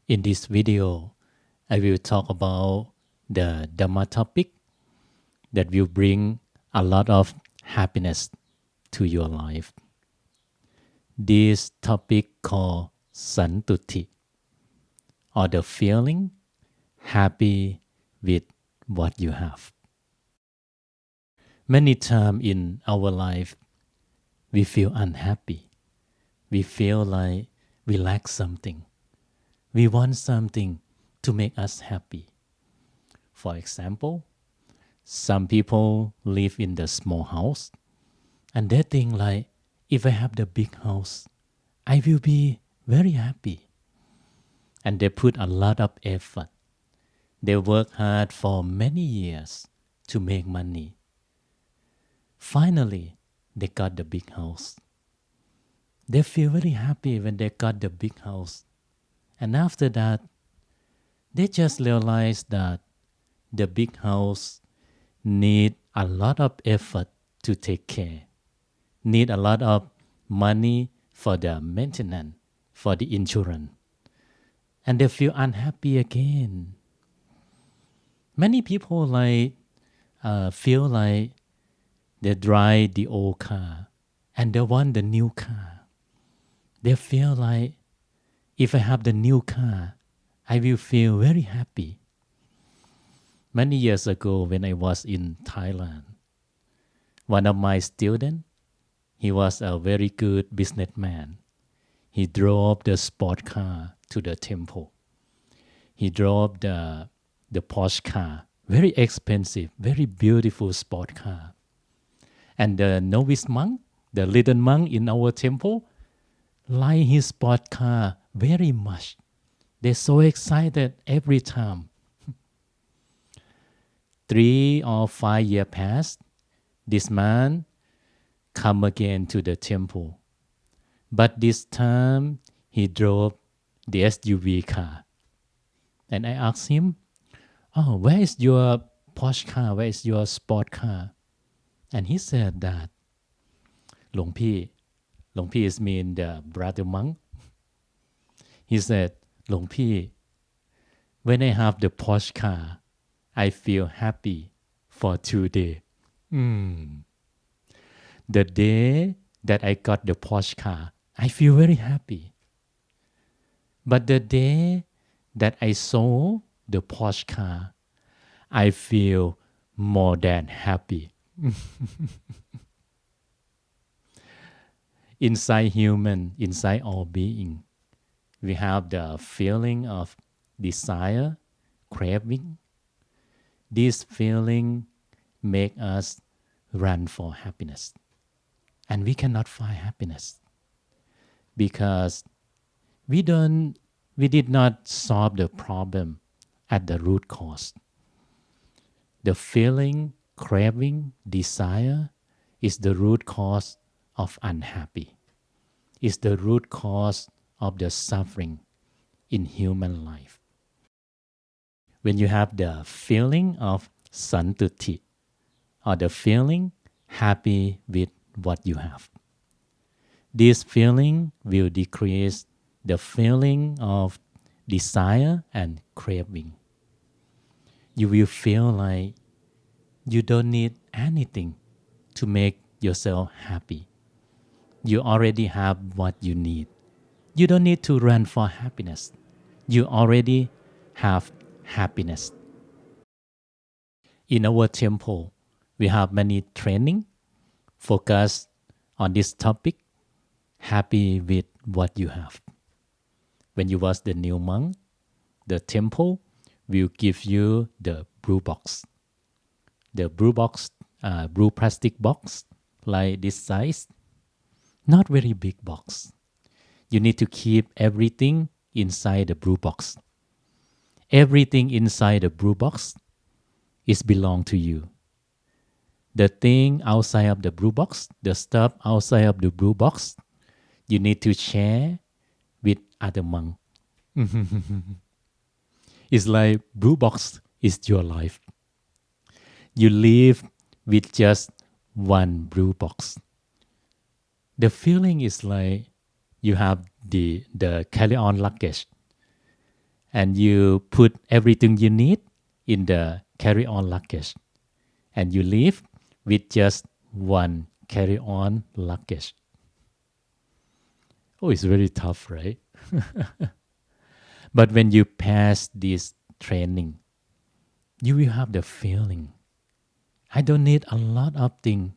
In this video, I will talk about the dhamma topic that will bring a lot of happiness to your life. This topic called Santutthi, or the feeling happy with what you have. Many times in our life, we feel unhappy. We feel like we lack something. We want something to make us happy. For example, some people live in the small house and they think like, if I have the big house, I will be very happy. And they put a lot of effort. They work hard for many years to make money. Finally, they got the big house. They feel very happy when they got the big house. And after that, they just realize that the big house need a lot of effort to take care, need a lot of money for the maintenance, for the insurance. And they feel unhappy again. Many people feel like they drive the old car and they want the new car. They feel like, if I have the new car, I will feel very happy. Many years ago when I was in Thailand, one of my students, he was a very good businessman. He drove the sport car to the temple. He drove the Porsche car, very expensive, very beautiful sport car. And the novice monk, the little monk in our temple, like his sport car very much. They're so excited every time. 3 or 5 years passed. This man come again to the temple. But this time he drove the SUV car. And I asked him, "Oh, where is your Porsche car? Where is your sport car?" And he said that, "Luang Pi is mean the brother monk." He said, "Luang Pi, when I have the Porsche car, I feel happy for 2 days. The day that I got the Porsche car, I feel very happy. But the day that I sold the Porsche car, I feel more than happy." Inside human, inside all being, we have the feeling of desire, craving. This feeling make us run for happiness. And we cannot find happiness because we did not solve the problem at the root cause. The feeling, craving, desire is the root cause of unhappy. Is the root cause of the suffering in human life. When you have the feeling of Santutthi, or the feeling happy with what you have, this feeling will decrease the feeling of desire and craving. You will feel like you don't need anything to make yourself happy. You already have what you need. You don't need to run for happiness. You already have happiness. In our temple, we have many training focused on this topic, happy with what you have. When you was the new monk, the temple will give you the brew box. The brew box, brew plastic box, like this size, not very big box. You need to keep everything inside the brew box. Everything inside the brew box is belong to you. The thing outside of the brew box, the stuff outside of the brew box, you need to share with other monks. It's like brew box is your life. You live with just one brew box. The feeling is like you have the carry-on luggage. and you put everything you need in the carry-on luggage, and you leave with just one carry-on luggage. Oh, it's very tough, right? But when you pass this training, you will have the feeling, I don't need a lot of things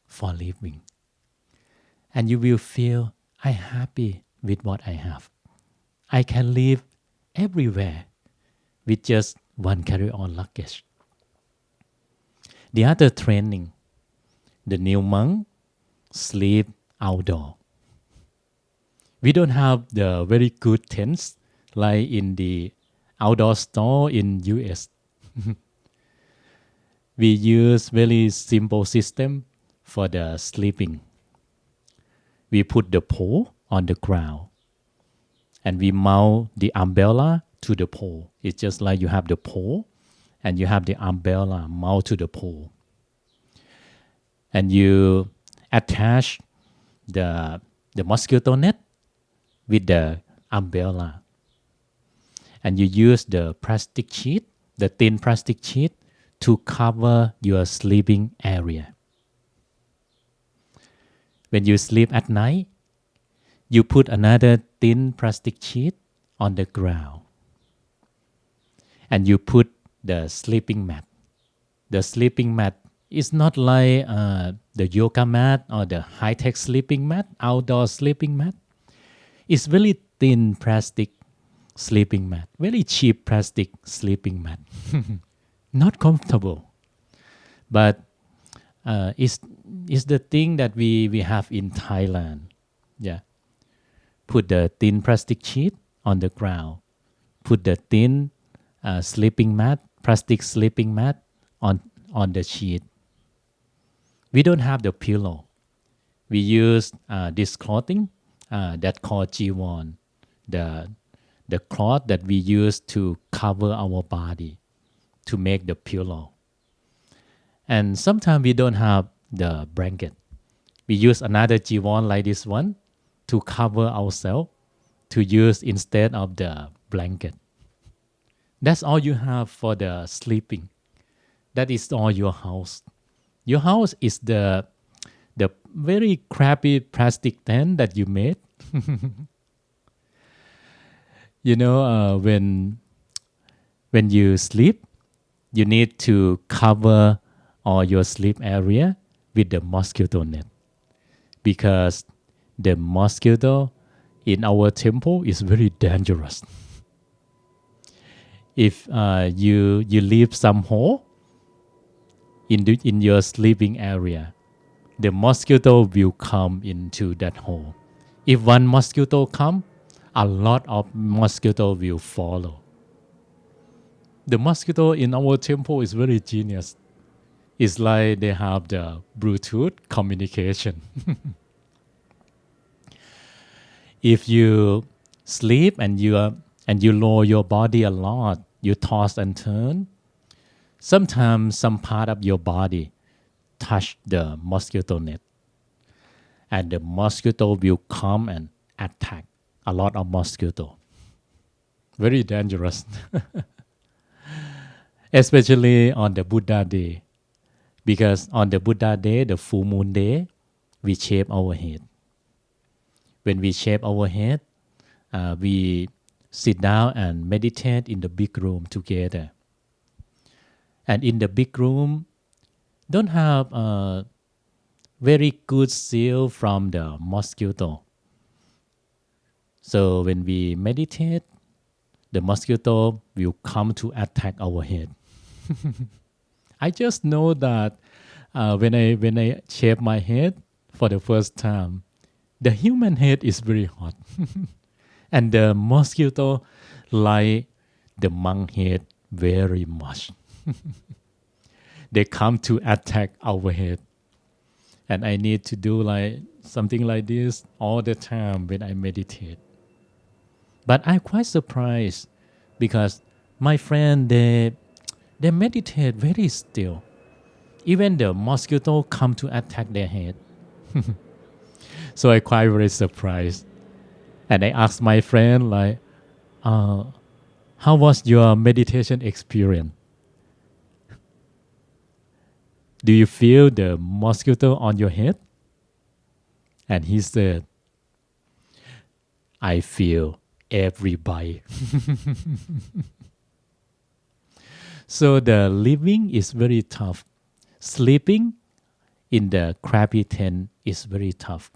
for living. And you will feel, I'm happy with what I have. I can live everywhere with just one carry-on luggage. The other training, the new monk sleep outdoor. We don't have the very good tents like in the outdoor store in US. We use very simple system for the sleeping. We put the pole on the ground and we mount the umbrella to the pole. It's just like you have the pole and you have the umbrella mount to the pole. And you attach the mosquito net with the umbrella. And you use the plastic sheet, the thin plastic sheet, to cover your sleeping area. When you sleep at night, you put another thin plastic sheet on the ground. And you put the sleeping mat. The sleeping mat is not like the yoga mat or the high-tech sleeping mat, outdoor sleeping mat. It's very thin plastic sleeping mat, very cheap plastic sleeping mat. Not comfortable, but it's the thing that we have in Thailand. Yeah, put the thin plastic sheet on the ground, put the thin sleeping mat, plastic sleeping mat on the sheet. We don't have the pillow. We use this clothing that called jiwon, the cloth that we use to cover our body, to make the pillow. And sometimes we don't have the blanket. We use another jiwon like this one to cover ourselves, to use instead of the blanket. That's all you have for the sleeping. That is all your house. Your house is the very crappy plastic tent that you made. You know, when you sleep, you need to cover all your sleep area with the mosquito net, because the mosquito in our temple is very dangerous. If you leave some hole in your sleeping area, the mosquito will come into that hole. If one mosquito come, a lot of mosquito will follow. The mosquito in our temple is very genius. It's like they have the Bluetooth communication. If you sleep and you lower your body a lot, you toss and turn, sometimes some part of your body touch the mosquito net, and the mosquito will come and attack a lot of mosquito. Very dangerous. Especially on the Buddha day, because on the Buddha day, the full moon day, we shave our head. When we shave our head, we sit down and meditate in the big room together. And in the big room, don't have a very good seal from the mosquito. So when we meditate, the mosquito will come to attack our head. I just know that when I shave my head for the first time, the human head is very hot. And the mosquito like the monk head very much. They come to attack our head. And I need to do like something like this all the time when I meditate. But I'm quite surprised because my friend, they meditate very still. Even the mosquito come to attack their head. So I quite very surprised. And I asked my friend like, How was your meditation experience? Do you feel the mosquito on your head? And he said, I feel every bite. So the living is very tough. Sleeping in the crappy tent is very tough.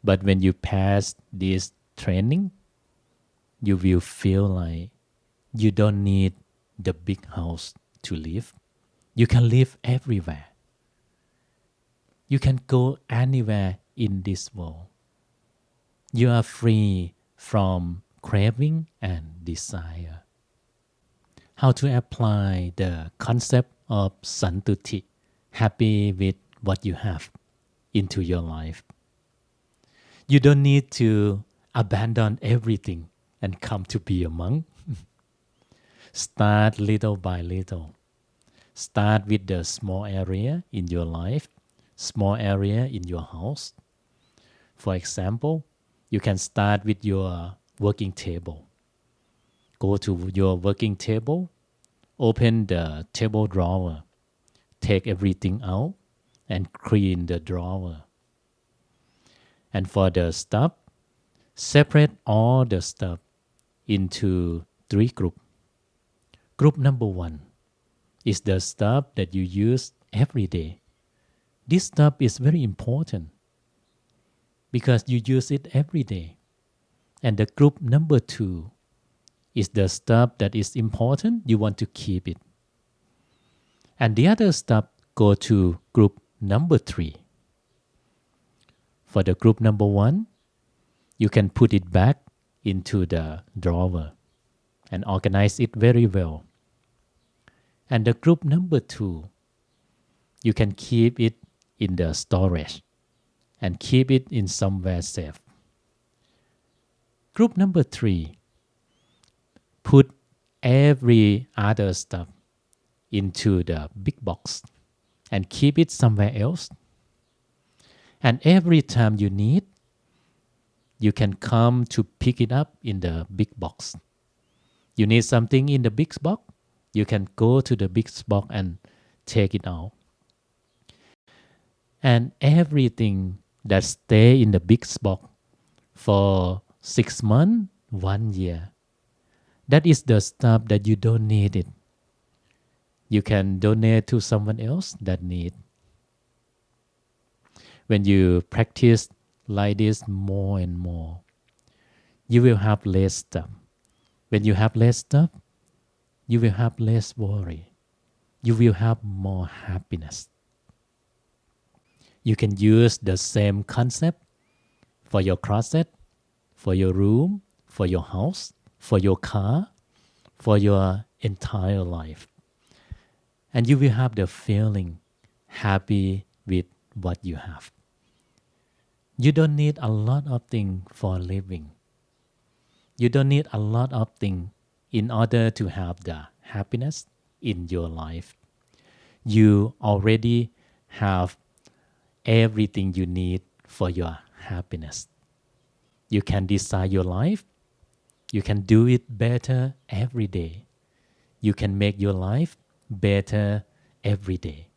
But when you pass this training, you will feel like you don't need the big house to live. You can live everywhere. You can go anywhere in this world. You are free from craving and desire. How to apply the concept of Santutthi, happy with what you have, into your life. You don't need to abandon everything and come to be a monk. Start little by little. Start with the small area in your life, small area in your house. For example, you can start with your working table. Go to your working table, open the table drawer, take everything out, and clean the drawer. And for the stuff, separate all the stuff into 3 groups. Group number 1 is the stuff that you use every day. This stuff is very important because you use it every day. And the group number 2 is the stuff that is important, you want to keep it. And the other stuff go to group number 3. For the group number 1, you can put it back into the drawer and organize it very well. And the group number 2, you can keep it in the storage and keep it in somewhere safe. Group number 3, put every other stuff into the big box and keep it somewhere else. And every time you need, you can come to pick it up in the big box. You need something in the big box, you can go to the big box and take it out. And everything that stay in the big box for 6 months, 1 year, that is the stuff that you don't need it. You can donate to someone else that need. When you practice like this more and more, you will have less stuff. When you have less stuff, you will have less worry. You will have more happiness. You can use the same concept for your closet, for your room, for your house, for your car, for your entire life. And you will have the feeling happy with what you have. You don't need a lot of things for living. You don't need a lot of things in order to have the happiness in your life. You already have everything you need for your happiness. You can design your life. You can do it better every day. You can make your life better every day.